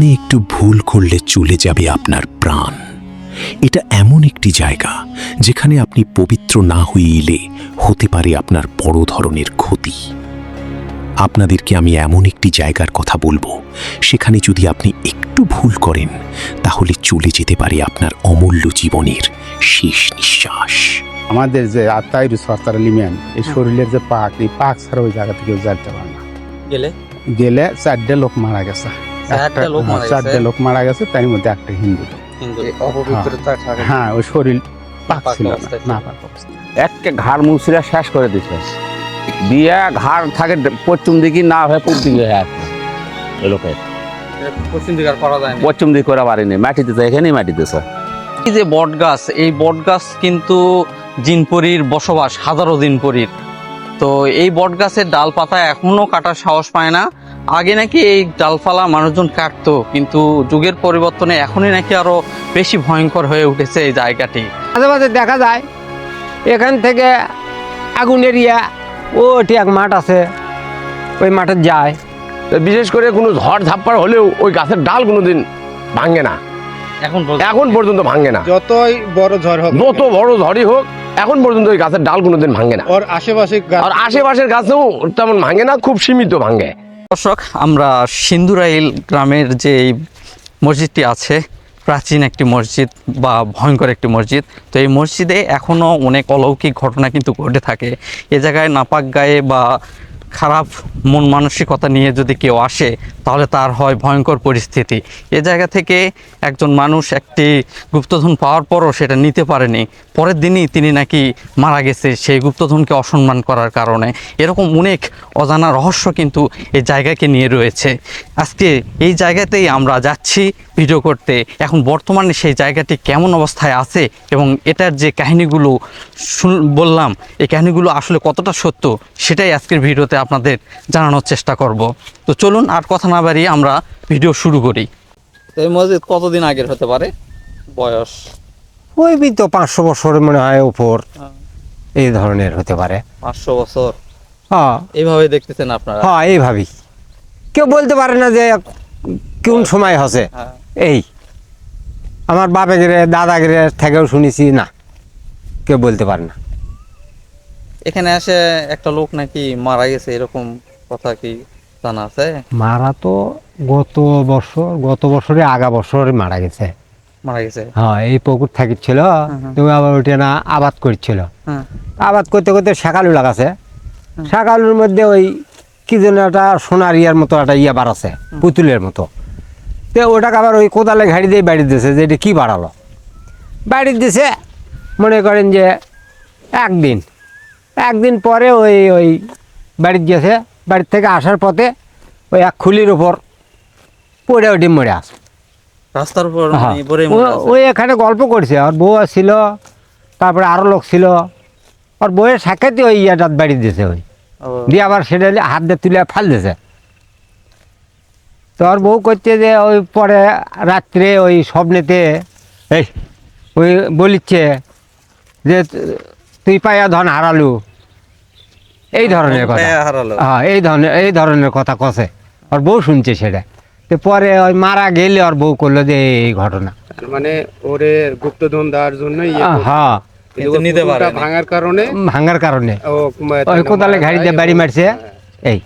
এখানে একটু ভুল করলে চলে যাবে আপনার প্রাণ। এটা এমন একটি জায়গা যেখানে আপনি পবিত্র না হয়ে এলে হতে পারে আপনার বড় ধরনের ক্ষতি। আপনাদেরকে আমি এমন একটি জায়গার কথা বলবো, সেখানে যদি আপনি একটু ভুল করেন তাহলে চলে যেতে পারে আপনার অমূল্য জীবনের শেষ নিঃশ্বাস। আমাদের যে আত্মাই সরকার লিমেন এই শরীরের যে পাক, এই পাক ছাড়া ওই জায়গা থেকে যেতে পারে না। গেলে 4টে লোক মারা গেছে, 4টে লোক মারা গেছে, তার মধ্যে একটা হিন্দু লোক। হ্যাঁ, ওই শরীর পাক ছিল না, পাক অবস্থা। একটা ঘাড় মুছরা শেষ করে দিচ্ছে, দিয়ে ঘাড় থাকে পশ্চিম দিকে না হয়ে পূর্ব দিকে হয়ে আসে। ওই লোকের পশ্চিম দিকে আর করা যায় না, পশ্চিম দিকে করা পারেনি, মাটিতে এখানেই মাটিতেছে। এই যে বট গাছ, এই বট গাছ কিন্তু জিনপরির বসবাস, হাজারো জিনপরির। তো এই বট গাছের ডাল পাতা এখনো কাটার সাহস পায় না। আগে নাকি এই ডালপালা মানুষজন কাটতো, কিন্তু যুগের পরিবর্তনে এখনই নাকি আরো বেশি ভয়ঙ্কর হয়ে উঠেছে এই জায়গাটি। মাঝে মাঝে দেখা যায় এখান থেকে আগুন এরিয়া ওটি এক মাঠ আছে, ওই মাঠে যায়। বিশেষ করে কোনো ঝড় ঝাপ্পার হলেও ওই গাছের ডাল কোনোদিন ভাঙে না, এখন পর্যন্ত ভাঙে না। যতই বড় ঝড় হোক, যত বড় ঝড়ই হোক, এখন পর্যন্ত ওই গাছের ডাল কোনোদিন ভাঙে না। ওর আশেপাশে আর আশেপাশের গাছেও তেমন ভাঙে না, খুব সীমিত ভাঙে। দর্শক, আমরা সিন্দুরাইল গ্রামের যে এই মসজিদটি আছে, প্রাচীন একটি মসজিদ বা ভয়ঙ্কর একটি মসজিদ। তো এই মসজিদে এখনও অনেক অলৌকিক ঘটনা কিন্তু ঘটে থাকে। এ জায়গায় নাপাক গায়ে বা খারাপ মন মানসিকতা নিয়ে যদি কেউ আসে তাহলে তার হয় ভয়ঙ্কর পরিস্থিতি। এ জায়গা থেকে একজন মানুষ একটি গুপ্তধন পাওয়ার পরও সেটা নিতে পারেনি, পরের দিনই তিনি নাকি মারা গেছে সেই গুপ্তধনকে অসম্মান করার কারণে। এরকম অনেক অজানা রহস্য কিন্তু এই জায়গাকে নিয়ে রয়েছে। আজকে এই জায়গাতেই আমরা যাচ্ছি ভিডিও করতে। এখন বর্তমানে সেই জায়গাটি কেমন অবস্থায় আছে এবং এটার যে কাহিনীগুলো বললাম, এই কাহিনীগুলো আসলে কতটা সত্য সেটাই আজকের ভিডিওতে আপনাদের জানানোর চেষ্টা করব। তো চলুন আর কথা না বাড়িয়ে আমরা ভিডিও শুরু করি। এই মসজিদ কতদিন আগের হতে পারে বয়স? ওই তো 500 বছরের মনে হয় উপর, এই ধরনের হতে পারে। 500 বছর? হ্যাঁ, এইভাবে দেখতেছেন আপনারা? হ্যাঁ, এইভাবেই। কেউ বলতে পারে না যে কোন সময় হচ্ছে। এই আমার বাপেগেরে দাদাগেরে থেকেও শুনেছি, না কেউ বলতে পারে না। এখানে এসে একটা লোক নাকি মারা গেছে, এরকম কথা কি জানা আছে? মারা তো গত বছরে আগা বছরে মারা গেছে। মারা গেছে? হ্যাঁ, এই পুকুর থাকিছিল, তুমি আবার ওইটা না আবাদ করছিল। হ্যাঁ। আবাদ করতে করতে শাকালু লাগাছে, শাকালুর মধ্যে ওই কি যেন একটা সোনার ইয়ার মতো একটা ইয়া বাড়াছে, পুতুলের মতো। তো ওটাকে আবার ওই কোদালে ঘাড়ি দিয়ে বাড়ি দিয়েছে, যে এটা কী বাড়ালো বাড়ি দিয়েছে। মনে করেন যে একদিন পরে ওই বাড়ি গিয়েছে, বাড়ির থেকে আসার পথে ওই এক খুলির ওপর পড়ে ওটি মরে আসে রাস্তার উপর? ওই এখানে গল্প করছে, আর বউ ছিল, তারপরে আরও লোক ছিল। আর বউয়ের সাক্ষাতে ওই ইয়াটাত বাড়ি দিয়েছে, ওই দিয়ে আবার সেটা হাত দিয়ে তুলে ফাল দিয়েছে। তো আর বউ করছে যে ওই পরে রাত্রে ওই স্বপ্নেতে ওই বলিচ্ছে যে তুই পায়া ধন হারালু, এই ধরনের কথা। হ্যাঁ, এই ধরনের কথা কছে, আর বউ শুনছে সেটা। তো পরে ওই মারা গেলে আর বউ করলো যে এই ঘটনা, মানে ওরে গুপ্তধন দেওয়ার জন্য হ্যাঁ, ভাঙার কারণে ওই কোদালে ঘাড়ি দিয়ে বাড়ি মারছে। এই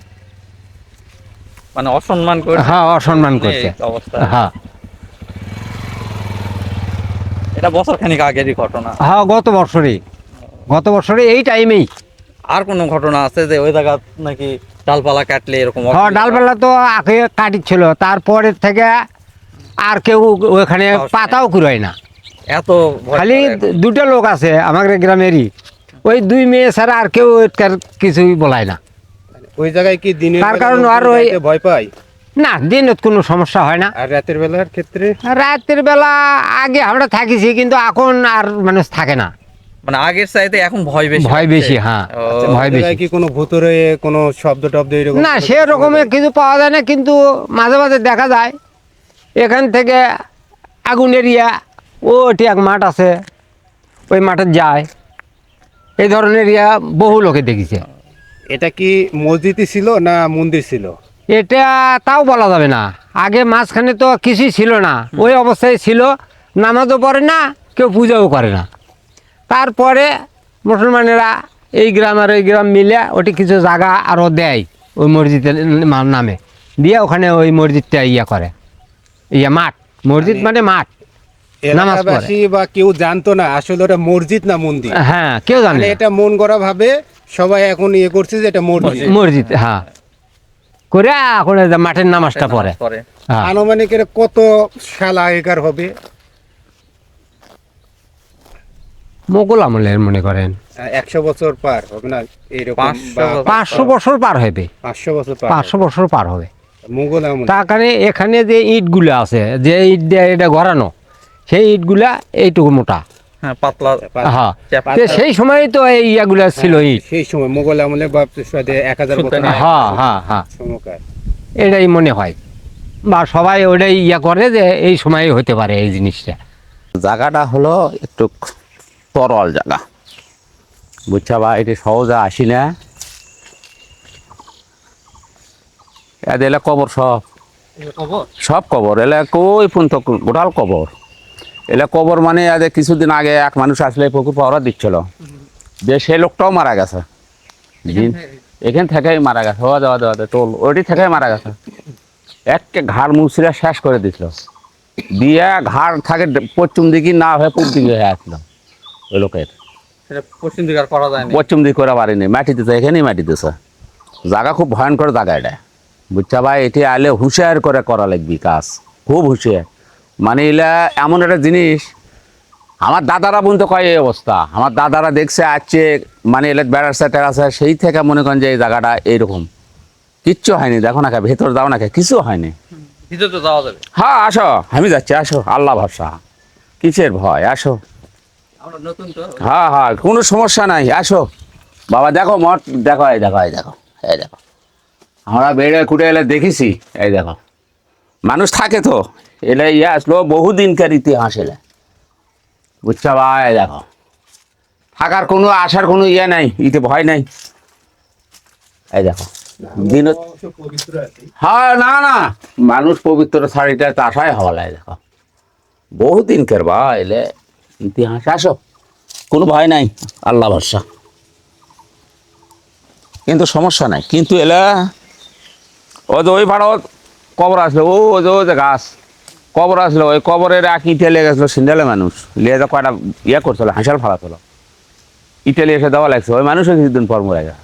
মানে অসম্মান করে? হ্যাঁ, অসম্মান করছে। হ্যাঁ, এটা বছর খানিক আগেরই ঘটনা? হ্যাঁ, গত বছরে এই টাইমেই। আর কোনো ঘটনা আছে যে ওই জায়গা নাকি ডালপালা কাটলে এরকম? হ্যাঁ, ডালপালা তো আগে কাটিছিল, তারপরের থেকে আর কেউ ওখানে পাতাও কুড়ায় না। এত খালি দুটো লোক আছে আমাদের গ্রামেরই, ওই 2 মেয়ে ছাড়া আর কেউ কিছুই বলায় না। ওই জায়গায় কি দিনে তার কারণ আর ওই ভয় পাই না, দিনত কোনো সমস্যা হয় না। আর রাতের বেলার ক্ষেত্রে? রাতের বেলা আগে আমরা থাকিছি, কিন্তু এখন আর মানুষ থাকে না। মানে আগের চাইতে এখন ভয় বেশি? হ্যাঁ, ভয় বেশি। কি কোনো ভূতরে কোনো শব্দ টব্দ এরকম? না, সেরকমের কিছু পাওয়া যায় না, কিন্তু মাঝে মাঝে দেখা যায় এখান থেকে আগুন এরিয়া ওটি এক মাঠ আছে, ওই মাঠে যায়। এই ধরনের ইয়া বহু লোকে দেখেছে। এটা কি মসজিদই ছিল না মন্দির ছিল? এটা তাও বলা যাবে না, আগে মাঝখানে তো কিছুই ছিল না, ওই অবস্থায় ছিল, নামাজও পড়ে না, কেউ পূজাও করে না। তারপরে মুসলমানেরা এই গ্রাম আর ওই গ্রাম মিলে ওটি কিছু জায়গা আরও দেয় ওই মসজিদের নামে, দিয়ে ওখানে ওই মসজিদটা করে, মাঠ, মসজিদ মানে মাঠ, নামাজ পড়ে। এলাকাবাসী বা কেউ জানতো না আসলে ওটা মসজিদ না মন্দির। হ্যাঁ, কেউ জানে মানে না। এটা মন গড়া ভাবে সবাই এখন করছে যে এটা মসজিদ। মসজিদ, হ্যাঁ, করে এখন এই যে মাঠের নামাজটা পড়ে। হ্যাঁ, আনুমানিক এর কত সাল আগেকার হবে? মোগল আমলের মনে করেন 100 বছর পার হবে না এরকম? 500 বছর পার হবে, 500 বছর পার 500 বছর পার হবে। মুঘল আমল। তার কারণে এখানে যে ইটগুলো আছে, যে ইট দিয়ে এটা গড়ানো, সেই ইটগুলা এইটুকু মোটা। হ্যাঁ, পাতলা। হ্যাঁ, তো সেই সময় তো এই ইয়াগুলা ছিল ইট। সেই সময় মুঘল আমলে বা 1000 বছর হ্যাঁ হ্যাঁ হ্যাঁ, সময়কার। এটাই মনে হয়, বা সবাই ওটাই করে যে এই সময় হতে পারে এই জিনিসটা। জায়গাটা হলো একটু তরল জায়গা, বুঝছা বা, এটা সহজে আসি না। এদের এলা কবর, সব কবর, এলা কই পর্যন্ত গোটাল কবর। এলা কবর মানে এদের কিছুদিন আগে এক মানুষ আসলে পুকুর পাওয়া দিচ্ছিল, যে সেই লোকটাও মারা গেছে, এখান থেকেই মারা গেছে, হওয়া দেওয়া দেওয়া টোল ওইটি থেকেই মারা গেছে। একে ঘাড় মুছিরা শেষ করে দিছিল, দিয়ে ঘাড় থাকে পশ্চিম দিকে না হয়ে পূর্ব দিকে হয়ে আসলো ওই লোকের। পশ্চিম দিকে আর করা যায় না। পশ্চিম দিকে করে পারিনি, মাটি দিতে, এখানেই মাটি দিতেছে। জায়গা খুব ভয়ঙ্কর জায়গা এটা, বুঝছা ভাই। এটি আলে হুঁশিয়ার করে করা লাগবি কাজ, খুব হুঁশিয়ার। মানে এলা এমন একটা জিনিস, আমার দাদারা বলতে কয় এই অবস্থা, আমার দাদারা দেখছে আসছে, মানে এলে বেড়াচ্ছে টেরাচ্ছে, সেই থেকে মনে করেন যে এই জায়গাটা এইরকম কিচ্ছু হয়নি। দেখো না, ভেতর যাও না, কিছু হয়নি। ভিতরে তো যাওয়া যাবে। হ্যাঁ আসো, আমি যাচ্ছি, আসো, আল্লাহ ভরসা, কিসের ভয়, আসো। আমরা নতুন তো। হ্যাঁ হ্যাঁ, কোনো সমস্যা নাই, আসো বাবা। দেখো মঠ, দেখো, এই দেখো, এই দেখো, এই দেখো, আমরা বেড়ে কুটে এলে দেখেছি, এই দেখো মানুষ থাকে তো। এলে আসলো বহুদিনকার ইতিহাস, এলে বুঝছা ভাই। দেখো থাকার কোনো আসার কোনো নাই, ইতে ভয় নাই। এই দেখো দিন, হ্যাঁ, না না, মানুষ পবিত্র শাড়িটা তো আশাই হওয়া লাগে। দেখো বহুদিনকার বা এলে ইতিহাস, আসো, কোনো ভয় নাই, আল্লাহ ভরসা, কিন্তু সমস্যা নাই। কিন্তু এলা ওই যে ওই ভাড়া কবর আসলো, ও যে গাছ কবর আসলো, ওই কবরের এক ইটে লেগে গেছিলো, সিন্ডালে মানুষ লিয়ে যা কয়টা করছিল, হাঁসাল ফালাছিল, ইটে লিয়ে এসে দেওয়া লাগছে, ওই মানুষও কিছুদিন পর মরে গেছে,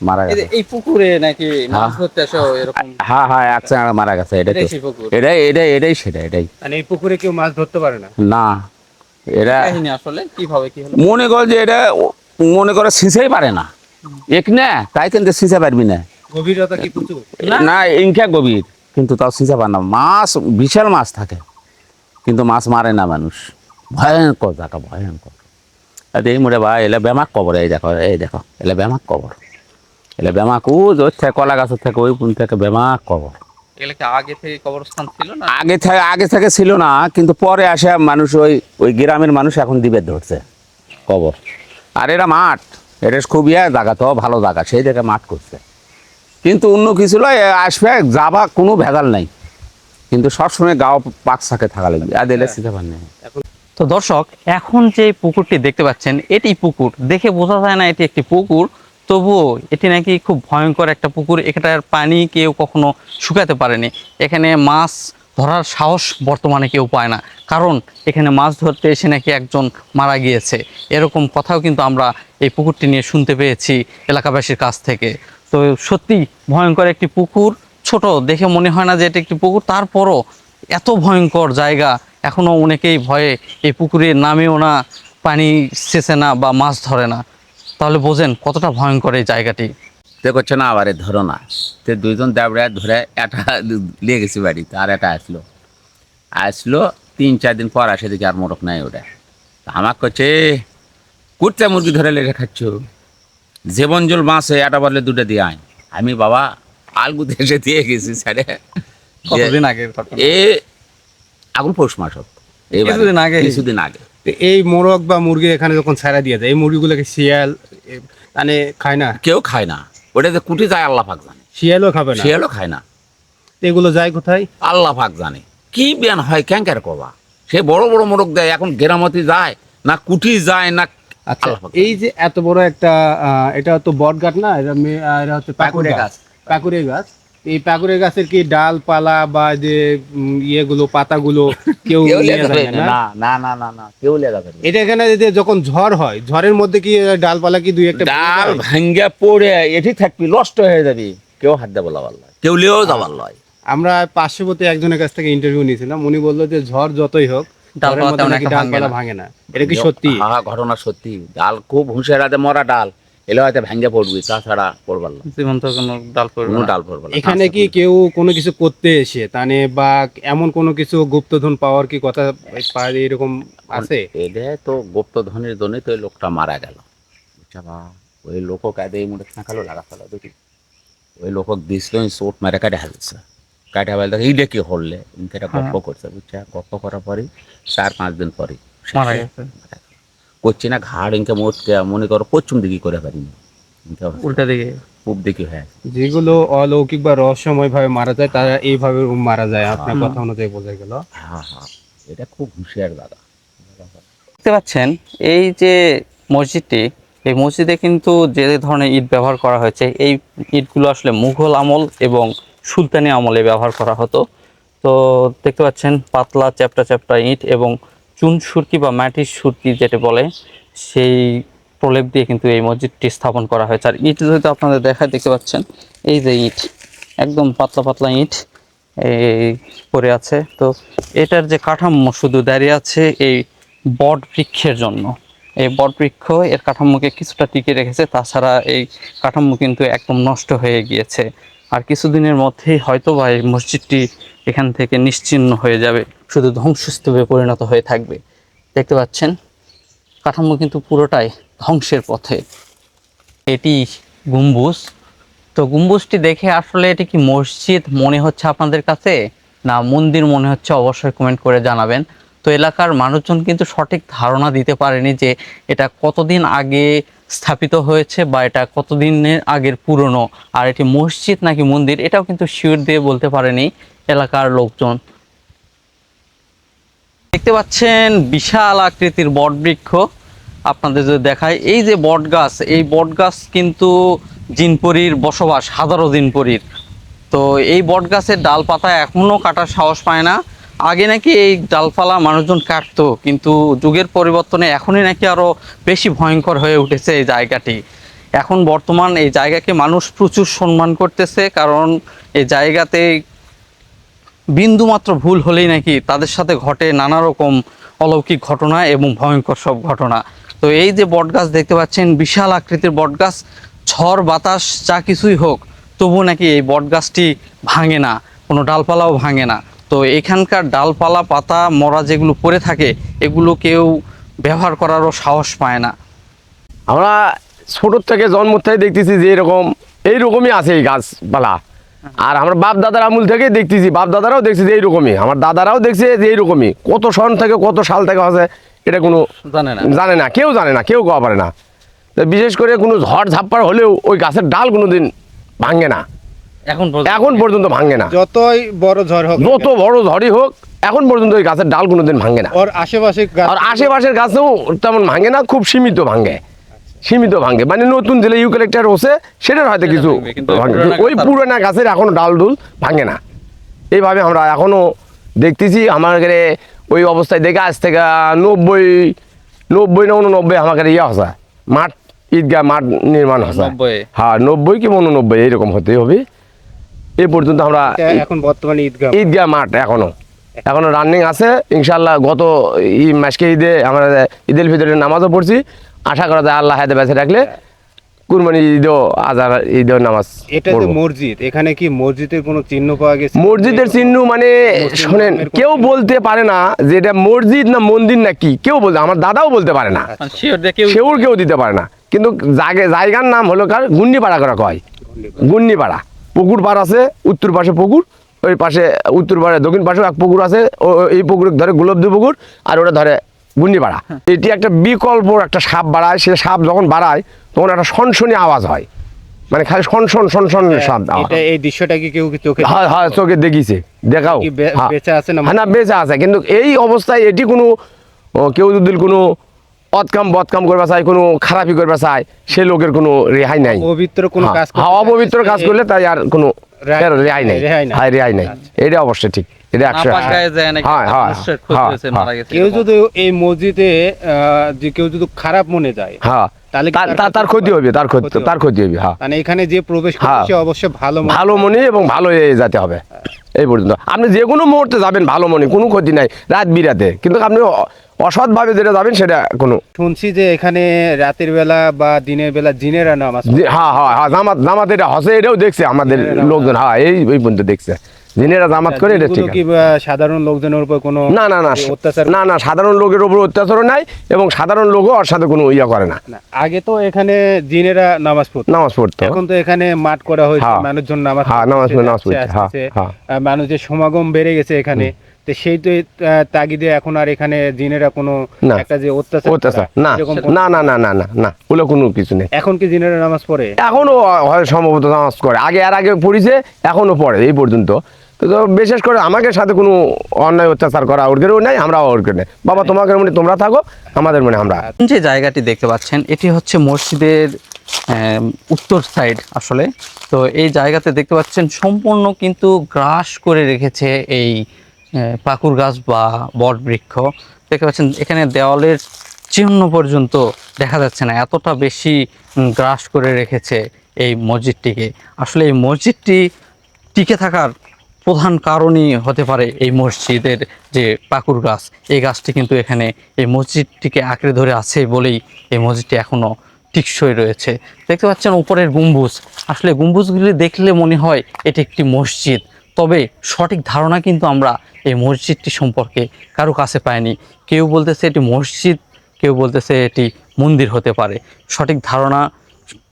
মারা গেছে। এই পুকুরে নাকি মাছ ধরতে আসো এরকম? হ্যাঁ হ্যাঁ, একসঙ্গে মারা গেছে। এটাই তো, এটাই সেটা, এটাই। মানে এই পুকুরে কেউ মাছ ধরতে পারে না? না, এরা কাহিনী আসলে কিভাবে কি হলো? মনে কর যে এটা মনে করে ছিঁচেই পারে না, এক না, তাই কিন্তু ছিঁচে পারবি না। গভীরতা কি প্রচুর? না, ইনকা গভীর, কিন্তু তাও ছিঁচে পারে না। মাছ, বিশাল মাছ থাকে, কিন্তু মাছ মারে না মানুষ। ভয়ঙ্কর জায়গা, ভয়ঙ্কর। এই মোড়ে ভাই এলে বেমাক কবর, এই দেখো, এই দেখো, এলে বেমাক কবর, এলে বেমাক, ও ওর থেকে কলা গাছের থেকে ওই পুন থেকে বেমাক কবর। এগুলো কি আগে থেকে কবরস্থান ছিল না? আগে থেকে ছিল না, কিন্তু পরে আসে মানুষ, ওই গ্রামের মানুষ এখন দিবে ধরছে কবর। আর এরা মাঠ, এটা খুব জায়গা তো ভালো জায়গা, সেই দেখে মাঠ করছে। কিন্তু অন্য কিছু নয়, আসবে যাবা, কোনো ভেজাল নাই, কিন্তু সবসময় গাও পাক থাকে থাকা লাগবে, আর এলে সিধা পার নেই। তো দর্শক, এখন যে পুকুরটি দেখতে পাচ্ছেন, এটি পুকুর, দেখে বোঝা যায় না এটি একটি পুকুর, তবুও এটি নাকি খুব ভয়ঙ্কর একটা পুকুর। এখানটার পানি কেউ কখনো শুকাতে পারেনি। এখানে মাছ ধরার সাহস বর্তমানে কেউ পায় না, কারণ এখানে মাছ ধরতে এসে নাকি একজন মারা গিয়েছে, এরকম কথাও কিন্তু আমরা এই পুকুরটি নিয়ে শুনতে পেয়েছি এলাকাবাসীর কাছ থেকে। তো সত্যি ভয়ঙ্কর একটি পুকুর, ছোট দেখে মনে হয় না যে এটি একটি পুকুর, তারপরও এত ভয়ঙ্কর জায়গা, এখনও অনেকেই ভয়ে এই পুকুরে নামেও না, পানি সেচে না বা মাছ ধরে না। তাহলে বোঝেন কতটা ভয়ঙ্কর এই জায়গাটি। তে করছে না, আবার ধরো না, তে দুইজন দাবড়া ধরে এটা নিয়ে গেছি বাড়িতে, আর এটা আসলো 3-4 দিন পর আসে, দেখি আর মোরক নাই ওটা। আমাক করছে কুর্তা মুরগি ধরে লেগে খাচ্ছ, জীবন জল মাছে এটা বললে 2টা দিয়ে আয়। আমি বাবা আলগুতে এসে দিয়ে গেছি স্যারে। কতদিন আগে? এখন পৌষ মাস, কিছুদিন আগে। এই মোরগ বা মুরগি এখানে যখন ছাড়া দিয়ে যায়, এই মুরগিগুলোকে শিয়াল মানে খায় না? কেউ খায় না, ওটা যে কুটি যায় আল্লাহ পাক জানে। শিয়ালও খাবে না? শিয়ালও খায় না। এগুলো যায় কোথায়? আল্লাহ পাক জানে কি বিয়ান হয় ক্যাঙ্কার কবা, সে বড় বড় মোরগ দেয়, এখন গেরামতি যায় না কুটি যায় না। আচ্ছা, আল্লাহ পাক এই যে এত বড় একটা এটা তো বট গাছ না, এটা হচ্ছে পাকুড়ে গাছ। পাকুড়ে গাছ, এই পাকুড়ে গাছের কি ডালপালা বা যে ইয়েগুলো পাতাগুলো কেউ কেউ নিয়ে লেগে যায় যাবে না? না না না না না কেউ লেগে যাবে না। এটা এখানে যে যখন ঝড় হয়, ঝড়ের মধ্যে কি ডালপালা কি দুই একটা ভেঙে ডাল যায়? ভাঙ্গা পড়ে এটি থাকবি নষ্ট হয়ে যাবি, কেউ হাত দেবো লাভার লয়, কেউ লিয়েও যাবার লয়। আমরা পার্শ্ববর্তী একজনের কাছ থেকে ইন্টারভিউ নিয়েছিলাম, উনি বললো যে ঝড় যতই হোক ঝড়ের ডালপালা মধ্যে তেমন নাকি একটা ভাঙে ডালপালা না। ভাঙে না। এটা কি সত্যি? হ্যাঁ ঘটনা সত্যি, ডাল খুব হুঁশিয়ার রাতে মরা ডাল এলে হয়তো ভাঙ্গা পড়বি, তাছাড়া পড়বার লয়, জীবন্ত কোনো ডাল পড়বে কোনো না। ডাল পড়বার লয়। এখানে কি কেউ কোনো কিছু করতে এসে তানে বা এমন কোনো কিছু গুপ্তধন পাওয়ার কি কথা পায় এরকম আছে? এদের তো গুপ্তধনের জন্যই তো ওই লোকটা মারা গেল, বুঝছা বা ওই লোক কায়দে এই মুঠে খাঁকালো লাগা ফেলা দেখি, ওই লোক দিছিল চোট মারে কাটে হালছে, কাটে ফেলে এইটা কি হলে ইনকে গপ্প করছে, বুঝছা, গপ্প করার পরে 4-5 দিন পরে মারা গেছে। করছি না ঘাড় ইনকে মোটকে মনে করো পশ্চিম দিকে করে পারিনি, উল্টা দিকে পূব দিকে হ্যাঁ। যেগুলো অলৌকিক বা রহস্যময় ভাবে মারা যায় তারা এইভাবে মারা যায়, আপনার কথা অনুযায়ী বোঝা গেল। হ্যাঁ হ্যাঁ, এটা খুব হুঁশিয়ার দাদা। দেখতে পাচ্ছেন এই যে মসজিদটি, এই মসজিদে কিন্তু যে ধরনের ইট ব্যবহার করা হয়েছে, এই ইটগুলো আসলে মুঘল আমল এবং সুলতানি আমলে ব্যবহার করা হতো। তো দেখতে পাচ্ছেন পাতলা চ্যাপ্টা চ্যাপ্টা ইট এবং চুন সুরকি বা মাটির সুরকি যেটা বলে, সেই প্রলেপ দিয়ে কিন্তু এই মসজিদটি স্থাপন করা হয়েছে। আর ইট যদি আপনাদের দেখায়, দেখতে পাচ্ছেন এই যে ইট একদম পাতলা পাতলা ইট এই পড়ে আছে। তো এটার যে কাঠামো শুধু দাঁড়িয়ে আছে এই বট বৃক্ষের জন্য, এই বট বৃক্ষ এর কাঠামোকে কিছুটা টিকে রেখেছে, তাছাড়া এই কাঠামো কিন্তু একদম নষ্ট হয়ে গিয়েছে। আর কিছুদিনের মধ্যেই হয়তো বা এই মসজিদটি এখান থেকে নিশ্চিহ্ন হয়ে যাবে, শুধু ধ্বংসস্তূপে পরিণত হয়ে থাকবে। দেখতে পাচ্ছেন কাঠামো কিন্তু পুরোটাই ধ্বংসের পথে। এটি গম্বুজ। তো গম্বুজটি দেখে আসলে এটি কি মসজিদ মনে হচ্ছে আপনাদের কাছে না মন্দির মনে হচ্ছে, অবশ্যই কমেন্ট করে জানাবেন। তো এলাকার মানুষজন কিন্তু সঠিক ধারণা দিতে পারেনি যে এটা কতদিন আগে স্থাপিত হয়েছে বা এটা কতদিনের আগের পুরনো, আর এটি মসজিদ নাকি মন্দির এটাও কিন্তু শিওর দিয়ে বলতে পারেনি এলাকার লোকজন। দেখতে পাচ্ছেন বিশাল আকৃতির বটবৃক্ষ, আপনাদের যদি দেখায় এই যে বট গাছ, এই বট গাছ কিন্তু জিনপরির বসবাস, হাজারো জিনপরির। তো এই বট গাছের ডালপাতা এখনও কাটার সাহস পায় না। আগে নাকি এই ডালপালা মানুষজন কাটতো, কিন্তু যুগের পরিবর্তনে এখনই নাকি আরও বেশি ভয়ঙ্কর হয়ে উঠেছে এই জায়গাটি। এখন বর্তমান এই জায়গাকে মানুষ প্রচুর সম্মান করতেছে, কারণ এই জায়গাতে বিন্দুমাত্র ভুল হলেই নাকি তাদের সাথে ঘটে নানা রকম অলৌকিক ঘটনা এবং ভয়ঙ্কর সব ঘটনা। তো এই যে বটগাছ দেখতে পাচ্ছেন, বিশাল আকৃতির বটগাছ, ঝড় বাতাস যা কিছুই হোক তবু নাকি এই বটগাছটি ভাঙে না, কোনো ডালপালাও ভাঙে না। তো এখানকার ডালপালা পাতা মরা যেগুলো পড়ে থাকে এগুলো কেউ ব্যবহার করারও সাহস পায় না। আমরা ছোটোর থেকে জন্ম থেকে দেখতেছি যে এইরকমই আছে এই গাছপালা। আর আমরা বাপ দাদার আমূল থেকে দেখতেছি, বাপ দাদারাও দেখছে যে এইরকমই, আমার দাদারাও দেখছে যে এইরকমই। কত সন থেকে কত সাল থেকে আছে এটা কোনো জানে না, কেউ জানে না, কেউ কোয়া পারে না। তো বিশেষ করে কোনো ঝড় ঝাপ্পার হলেও ওই গাছের ডাল কোনো দিন ভাঙে না, এখন পর্যন্ত ভাঙে না। যতই বড় ঝড় হোক, যত বড় ঝড়ই হোক, এখন পর্যন্ত ওই গাছের ডাল কোনো দিন ভাঙে না। ওর আশেপাশে আর আশেপাশের গাছেও তেমন ভাঙে না, খুব সীমিত ভাঙে, সীমিত ভাঙে। মানে নতুন যেটা ইউক্যালিপটাস হচ্ছে সেটার হয়তো কিছু ভাঙে, ওই পুরোনো গাছের এখনো ডাল ডুল ভাঙে না। এইভাবে আমরা এখনো দেখতেছি। আমাদের ওই অবস্থায় দেখে আজ থেকে 90 না 89 আমাদের ইয়ে হচ্ছে মাঠ, ঈদগাহ মাঠ নির্মাণ হচ্ছে। হ্যাঁ 90 কি 89 এইরকম হতেই হবে। এই পর্যন্ত আমরা এখন বর্তমানে ঈদগাহ মাঠ এখনো রানিং আছে। ইনশাল্লাহ গত মাসকে ঈদে আমরা ঈদের ভিতরে নামাজও পড়ছি। আশা করা যায় আল্লাহ হাতে বেঁচে রাখলে কুরবানি ঈদও আজার ঈদও নামাজ। এটা যে মসজিদ, এখানে কি মসজিদের কোনো চিহ্ন পাওয়া গেছে? মসজিদের চিহ্ন মানে শোনেন, কেউ বলতে পারে না যে এটা মসজিদ না মন্দির না কি, কেউ বলতে, আমার দাদাও বলতে পারে না, সেও কেউ দিতে পারে না। কিন্তু জায়গার নাম হলো কার গুন্নিপাড়া করা কয়, গুন্নিপাড়া। পুকুর পাড় আছে, উত্তর পাশে পুকুর, ওই পাশে উত্তর পাড়ে দক্ষিণ পাশেও এক পুকুর আছে, এই পুকুরে ধরে গোলবদি পুকুর, আর ওটা ধরে গুন্নিপাড়া। এটি একটা বিকল্প একটা সাপ বাড়ায়, সে সাপ যখন বাড়ায় তখন একটা সনসনি আওয়াজ হয়, মানে খালি শন শন শন শন শব্দ। এটা এই দৃশ্যটা কি কেউ কি চোখে হ্যাঁ হ্যাঁ চোখে দেখিছে, দেখাও কি হ্যাঁ। বেঁচে আছে না? হ্যাঁ না বেঁচে আছে, কিন্তু এই অবস্থায় এটি কোনো কেউ যদি কোনো অদকাম বদকাম করবা চায়, কোনো খারাপি করবা চায়, সে লোকের কোনো রেহাই নাই। পবিত্র কোনো কাজ করতে হ্যাঁ অপবিত্র কাজ করলে তাই আর কোনো রেহাই নাই, রেহাই নাই। হ্যাঁ রেহাই নাই। এটা অবশ্যই ঠিক, এটা 100। নাপাক গায়ে যায় নাকি হ্যাঁ, হ্যাঁ, মানুষের ক্ষতি হ্যাঁ, হয়েছে, হ্যাঁ। মারা গেছে। কেউ যদি এই মসজিদে যে কেউ যদি খারাপ মনে যায়, হ্যাঁ তাহলে কি তার ক্ষতি হবে, তার ক্ষতি হবে। হ্যাঁ মানে এখানে যে প্রবেশ হ্যাঁ। করছে অবশ্যই ভালো ভালো মনে এবং ভালো যেতে হবে এই পর্যন্ত। আপনি যে কোনো মুহূর্তে যাবেন ভালো মনে, কোনো ক্ষতি নাই, রাত বিরাতে, কিন্তু আপনি অসৎভাবে যেটা যাবেন সেটা কোনো শুনছি যে এখানে রাতের বেলা বা দিনের বেলা জিনেরা নামাজ পড়ে। হ্যাঁ হ্যাঁ হ্যাঁ জামাত এটা হসে, এটাও দেখছে আমাদের লোকজন। হ্যাঁ এই পর্যন্ত দেখছে জিনেরা জামাত করে, এটা ঠিক জিনগুলো কি সাধারণ লোকজনের উপর কোনো না না না অত্যাচার না না সাধারণ লোকের উপর অত্যাচারও নাই, এবং সাধারণ লোকও ওর সাথে কোনো ইয়া করে না। না, আগে তো এখানে জিনেরা নামাজ পড়তো, নামাজ পড়তো, এখন তো এখানে মাঠ করা হয়েছে, হ্যাঁ। মানুষজন নামাজ হ্যাঁ, পড়তে নামাজ যাচ্ছে, পড়ছে, হ্যাঁ, আসতেছে। হ্যাঁ। মানুষের সমাগম বেড়ে গেছে এখানে, তো সেই তো তাগিদে এখন আর এখানে জিনেরা কোনো না। একটা যে অত্যাচার অত্যাচার করা, না এরকম না না না না না না ওগুলো কোনো কিছু নেই। এখন কি জিনেরা নামাজ পড়ে? এখনো হয় সম্ভবত নামাজ করে, আগে পড়িছে, এখনো পড়ে এই পর্যন্ত। তো বিশেষ করে আমাদের সাথে কোনো অন্যায় অত্যাচার করা ওরকেও নাই, আমরাও ওরকে নেই। বাবা তোমাদের মনে তোমরা থাকো, আমাদের মনে আমরা। যে জায়গাটি দেখতে পাচ্ছেন এটি হচ্ছে মসজিদের উত্তর সাইড আসলে। তো এই জায়গাতে দেখতে পাচ্ছেন সম্পূর্ণ কিন্তু গ্রাস করে রেখেছে এই পাকুর গাছ বা বট বৃক্ষ। দেখতে পাচ্ছেন এখানে দেওয়ালের চিহ্ন পর্যন্ত দেখা যাচ্ছে না, এতটা বেশি গ্রাস করে রেখেছে এই মসজিদটিকে। আসলে এই মসজিদটি টিকে থাকার প্রধান কারণই হতে পারে এই মসজিদের যে পাকুর গাছ, এই গাছটি কিন্তু এখানে এই মসজিদটিকে আঁকড়ে ধরে আছে বলেই এই মসজিদটি এখনও টিকসই রয়েছে। দেখতে পাচ্ছেন উপরের গম্বুজ, আসলে গম্বুজগুলি দেখলে মনে হয় এটি একটি মসজিদ, তবে সঠিক ধারণা কিন্তু আমরা এই মসজিদটি সম্পর্কে কারো কাছে পাইনি। কেউ বলতেছে এটি মসজিদ, কেউ বলতেছে এটি মন্দির হতে পারে, সঠিক ধারণা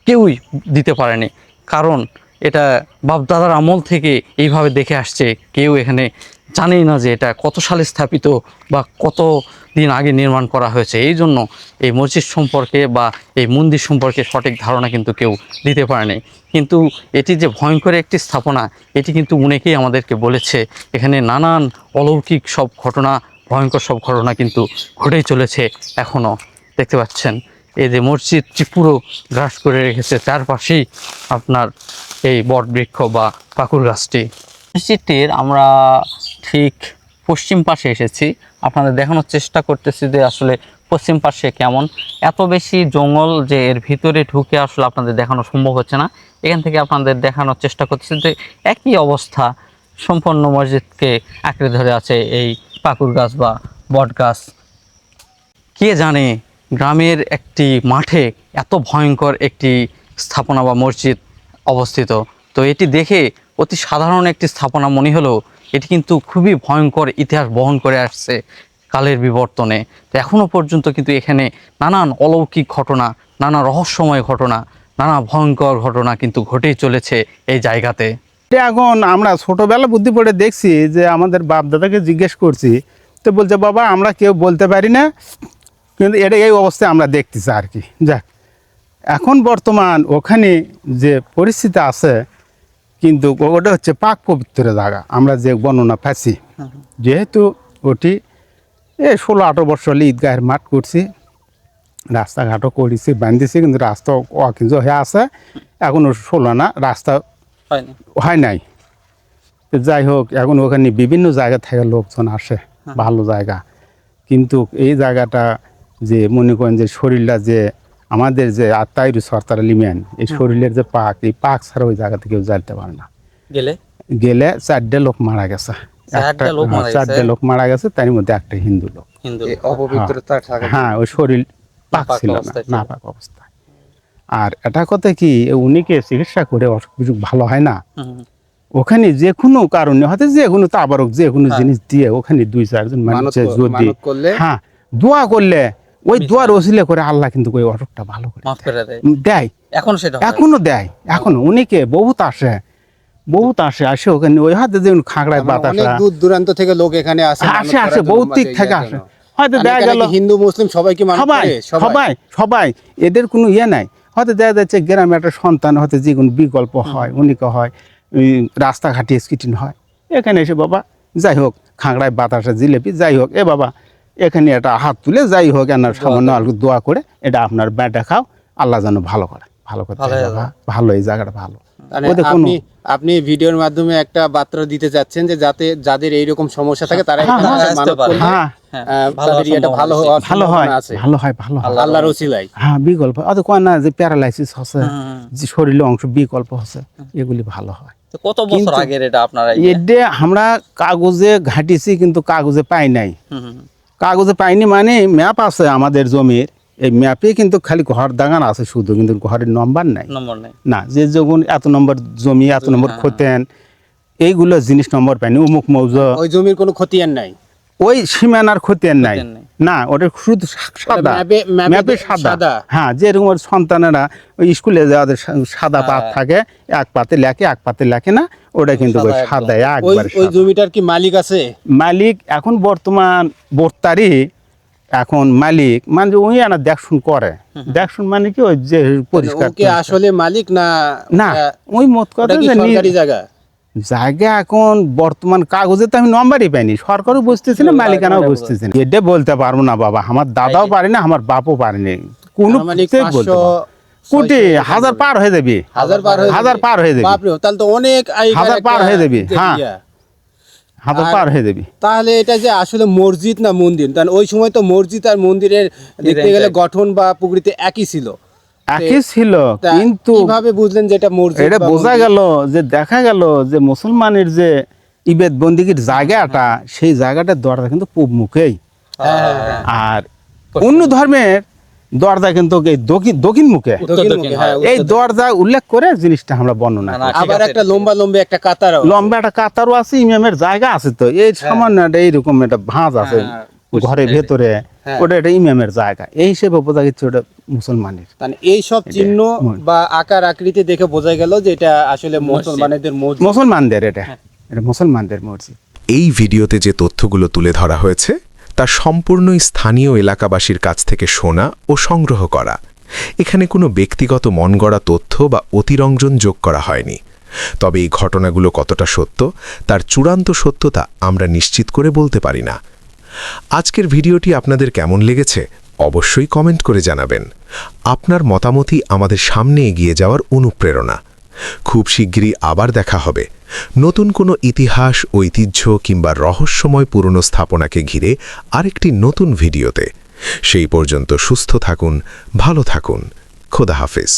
কেউই দিতে পারেনি। কারণ এটা বাপদাদার আমল থেকে এইভাবে দেখে আসছে, কেউ এখানে জানেই না যে এটা কত সালে স্থাপিত বা কত দিন আগে নির্মাণ করা হয়েছে। এই জন্য এই মসজিদ সম্পর্কে বা এই মন্দির সম্পর্কে সঠিক ধারণা কিন্তু কেউ দিতে পারেনি। কিন্তু এটি যে ভয়ঙ্কর একটি স্থাপনা, এটি কিন্তু অনেকেই আমাদেরকে বলেছে। এখানে নানান অলৌকিক সব ঘটনা, ভয়ঙ্কর সব ঘটনা কিন্তু ঘটেই চলেছে এখনও। দেখতে পাচ্ছেন এই যে মসজিদটি পুরো গ্রাস করে রেখেছে, চারপাশেই আপনার এই বট বৃক্ষ বা পাকুর গাছটি। মসজিদটির আমরা ঠিক পশ্চিম পাশে এসেছি, আপনাদের দেখানোর চেষ্টা করতেছি যে আসলে পশ্চিম পাশে কেমন। এত বেশি জঙ্গল যে এর ভিতরে ঢুকে আসলে আপনাদের দেখানো সম্ভব হচ্ছে না। এখান থেকে আপনাদের দেখানোর চেষ্টা করতেছি যে একই অবস্থা, সম্পূর্ণ মসজিদকে আঁকড়ে ধরে আছে এই পাকুর গাছ বা বট গাছ। কে জানে গ্রামের একটি মাঠে এত ভয়ঙ্কর একটি স্থাপনা বা মসজিদ অবস্থিত। তো এটি দেখে অতি সাধারণ একটি স্থাপনা মনে হলেও এটি কিন্তু খুবই ভয়ঙ্কর ইতিহাস বহন করে আসছে কালের বিবর্তনে। তো এখনও পর্যন্ত কিন্তু এখানে নানান অলৌকিক ঘটনা, নানা রহস্যময় ঘটনা, নানা ভয়ঙ্কর ঘটনা কিন্তু ঘটেই চলেছে এই জায়গাতে। এটা এখন আমরা ছোটবেলা বুদ্ধি পড়ে দেখছি যে আমাদের বাপ দাদাকে জিজ্ঞেস করছি, তো বলছে বাবা আমরা কেউ বলতে পারি না, কিন্তু এটা এই অবস্থায় আমরা দেখতেছি আর কি। যাক, এখন বর্তমান ওখানে যে পরিস্থিতি আছে, কিন্তু ওটা হচ্ছে পাক পবিত্র জায়গা। আমরা যে বর্ণনা পাচ্ছি, যেহেতু ওটি 16-18 বছর হলে ঈদগাহের মাঠ করছি, রাস্তাঘাটও করেছি, বান্ধিছি, কিন্তু রাস্তা অকিঞ্চ হয়ে আছে এখনও 16 না, রাস্তা হয় নাই। যাই হোক, এখন ওখানে বিভিন্ন জায়গা থেকে লোকজন আসে, ভালো জায়গা। কিন্তু এই জায়গাটা যে মনে করেন যে শরীরটা যে আমাদের যে আত্মাইরু সরতার লিমিয়ান, এই শরীরের যে পাক, এই পাক ছাড়া ওই জায়গাতে কেউ যাইতে পারে না। গেলে 4টে লোক মারা গেছে, 4টে লোক মারা গেছে, তার মধ্যে একটা হিন্দু লোক। হ্যাঁ, ওই শরীর পাক ছিল না, পাক অবস্থায়। আর এটা কথা কি, উনিকে চিকিৎসা করে অসুখ বিসুখ ভালো হয় না, ওখানে যে কোনো কারণে হয়তো যে কোনো তাবারক যে কোনো জিনিস দিয়ে ওখানে 2-4 জন মানুষের যদি হ্যাঁ দোয়া করলে, ওই দোয়ার ওসিলে করে আল্লাহ কিন্তু ওই অসুখটা ভালো করে দেয়। এখনো দেয়, এখনো উনিকে বহুত আসে আসে ওখানে। ওই হয়তো যে খাগড়ায় বাতাস, দূর দূরান্ত থেকে লোক এখানে আসে বহুত দিক থেকে আসে। হয়তো দেখা গেল হিন্দু মুসলিম সবাইকে সবাই এদের কোনো ইয়ে নাই। হয়তো দেখা যাচ্ছে গ্রামে একটা সন্তান হয়তো যে কোনো বিকল্প হয় উনিকে হয় রাস্তাঘাটে স্কিটিং হয়, এখানে এসে বাবা যাই হোক খাংড়ায় বাতাসা জিলেপি যাই হোক এ বাবা এখানে একটা হাত তুলে যাই হোক এনার সামান্য আলু দোয়া করে এটা আপনার ব্যাটা খাও, আল্লাহ যেন ভালো করে ভালো করতে ভালো বাবা, ভালো এই জায়গাটা ভালো। মানে ওদের কোনো আপনি ভিডিওর মাধ্যমে একটা বার্তা দিতে যাচ্ছেন যে যাতে যাদের এইরকম সমস্যা থাকে তারা হ্যাঁ, এখানে হ্যাঁ, আসতে মানত করলে, হ্যাঁ তাদের এটা ভালো হওয়ার ভালো হয় সম্ভাবনা আছে ভালো হয় ভালো হয় আল্লাহর ওসিলায়। হ্যাঁ বিকল্প অত কয় না যে প্যারালাইসিস হচ্ছে যে শরীরে অংশ বিকল্প হচ্ছে এগুলি ভালো হয়। তো কত বছর কিন্তু আগের এটা আপনারা এটা আমরা কাগজে ঘাটিছি কিন্তু কাগজে পাই নাই। কাগজে পাইনি মানে ম্যাপ আছে আমাদের জমির, এই ম্যাপে কিন্তু খালি ঘর দাগান আছে শুধু, কিন্তু ঘরের নম্বর নাই নম্বর নেই। না যে যখন এত নম্বর জমি এত নম্বর খতেন এইগুলো জিনিস নম্বর পাইনি, উমুক মৌজা ওই জমির কোনো খতিয়ান নাই, ওই সীমানার খতিয়ান নাই খতিয়ান নাই। না, ওটা শুধু সাদা ম্যাপে ম্যাপে সাদা। হ্যাঁ যেরকম ওর সন্তানেরা ওই স্কুলে যাদের সাদা পাত থাকে এক পাতে লেখে এক পাতে লেখে না, ওটা কিন্তু ওই সাদা ওই একবার ওই জমিটার কি মালিক আছে? মালিক এখন বর্তমান বর্তারি এখন মালিক মানে ওই আনা দেখশুন করে, দেখশুন মানে কি ওই যে পরিষ্কার ও কি আসলে মালিক না? না ওই মত কথা ওটা কি যে সরকারি জায়গা? জায়গা এখন বর্তমান কাগজে তো আমি নম্বরই পাইনি, সরকারও বুঝতেছি না মালিকানাও বুঝতেছি না, এটা বলতে পারবো না বাবা, আমার দাদাও পারে না আমার বাপও পারেনি, কোনো আনুমানিক কিছুই বলতে 500 পারবো না। কোটি 1000 পার হয়ে যাবে, 1000 পার হয়ে 1000 পার হয়ে যাবে, বাপরে, তাহলে তো অনেক 1000 পার হয়ে যাবে, হ্যাঁ ইয়া। 1000 আর- পার হয়ে যাবে। তাহলে এটা যে আসলে মসজিদ না মন্দির, কারণ ওই সময় তো মসজিদ আর মন্দিরের দেখতে গেলে গঠন বা প্রকৃতি একই ছিল। একই ছিল তা কিন্তু কিভাবে বুঝলেন যে এটা মসজিদ? এটা বা বোঝা মন্দির? গেল যে দেখা গেল যে মুসলমানের যে ইবেদ বন্দিগির জায়গাটা সেই জায়গাটার দরজা কিন্তু পূব মুখেই, আর অন্য ধর্মের দরজা কিন্তু এই দক্ষিণ মুখে, দক্ষিণ মুখে, হ্যাঁ, এই উত্তর দরজা উল্লেখ করে জিনিসটা আমরা বর্ণনা করি। আবার একটা লম্বা লম্বা একটা কাতার লম্বা একটা কাতারও আছে, ইমামের জায়গা আছে, তো এই সামান্য একটা এইরকম একটা ভাঁজ আছে ঘরের ভেতরে, ওটা একটা ইমামের জায়গা, এই হিসেবে বোঝা যাচ্ছে ওটা মুসলমানের। মানে এই সব চিহ্ন বা আকার আকৃতি দেখে বোঝা গেল যে এটা আসলে মুসলমানদের মসজিদ। মুসলমানদের এটা মুসলমানদের মসজিদ। এই ভিডিওতে যে তথ্যগুলো তুলে ধরা হয়েছে তা সম্পূর্ণই স্থানীয় এলাকাবাসীর কাছ থেকে শোনা ও সংগ্রহ করা। এখানে কোনো ব্যক্তিগত মনগড়া তথ্য বা অতিরঞ্জন যোগ করা হয়নি। তবে এই ঘটনাগুলো কতটা সত্য তার চূড়ান্ত সত্যতা আমরা নিশ্চিত করে বলতে পারি না। আজকের ভিডিওটি আপনাদের কেমন লেগেছে অবশ্যই কমেন্ট করে জানাবেন। আপনার মতামতই আমাদের সামনে এগিয়ে যাওয়ার অনুপ্রেরণা। খুব শিগগিরই আবার দেখা হবে নতুন কোনো ইতিহাস, ঐতিহ্য কিংবা রহস্যময় পুরনো স্থাপনাকে ঘিরে আরেকটি নতুন ভিডিওতে। সেই পর্যন্ত সুস্থ থাকুন, ভালো থাকুন। খোদা হাফেজ।